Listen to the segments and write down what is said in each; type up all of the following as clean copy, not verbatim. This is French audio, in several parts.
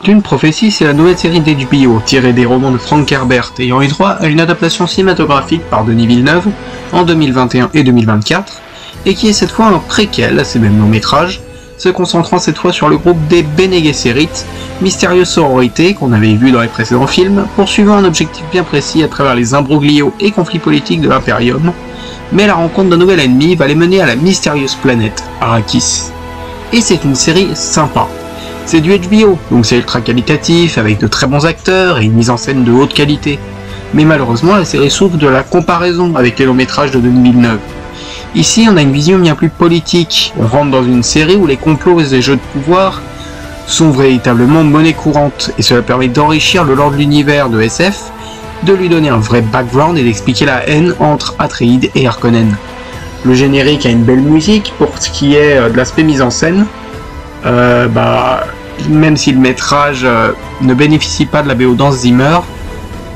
Dune Prophecy, c'est la nouvelle série d'HBO, tirée des romans de Frank Herbert, ayant eu droit à une adaptation cinématographique par Denis Villeneuve en 2021 et 2024, et qui est cette fois un préquel à ces mêmes longs métrages, se concentrant cette fois sur le groupe des Bene Gesserit, mystérieuse sororité qu'on avait vu dans les précédents films, poursuivant un objectif bien précis à travers les imbroglios et conflits politiques de l'Imperium, mais la rencontre d'un nouvel ennemi va les mener à la mystérieuse planète, Arrakis. Et c'est une série sympa. C'est du HBO, donc c'est ultra qualitatif, avec de très bons acteurs et une mise en scène de haute qualité. Mais malheureusement, la série souffre de la comparaison avec les longs métrages de Denis Villeneuve. Ici, on a une vision bien plus politique. On rentre dans une série où les complots et les jeux de pouvoir sont véritablement monnaie courante, et cela permet d'enrichir le lore de l'univers de SF, de lui donner un vrai background et d'expliquer la haine entre Atreides et Harkonnen. Le générique a une belle musique pour ce qui est de l'aspect mise en scène. Même si le métrage ne bénéficie pas de la BO d'Hans Zimmer,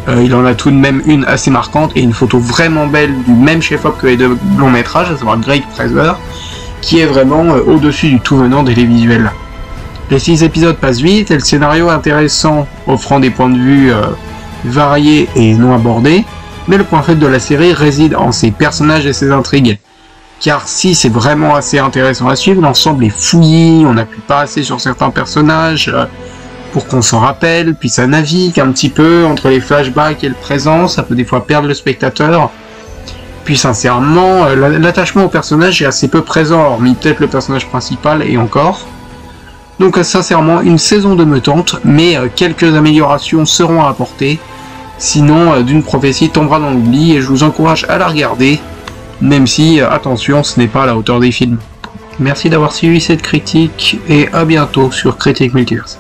il en a tout de même une assez marquante et une photo vraiment belle du même chef-op que les deux longs métrages, à savoir Greg Fraser, qui est vraiment au-dessus du tout venant des visuels. Les 6 épisodes passent vite et le scénario est intéressant, offrant des points de vue variés et non abordés, mais le point faible de la série réside en ses personnages et ses intrigues. Car si c'est vraiment assez intéressant à suivre, l'ensemble est fouillis, on n'appuie pas assez sur certains personnages pour qu'on s'en rappelle, puis ça navigue un petit peu entre les flashbacks et le présent, ça peut des fois perdre le spectateur. Puis sincèrement, l'attachement au personnage est assez peu présent, hormis peut-être le personnage principal et encore. Donc sincèrement, une saison de me tente, mais quelques améliorations seront à apporter, sinon Dune Prophecy tombera dans l'oubli et je vous encourage à la regarder. Même si, attention, ce n'est pas à la hauteur des films. Merci d'avoir suivi cette critique, et à bientôt sur Critique Multiverse.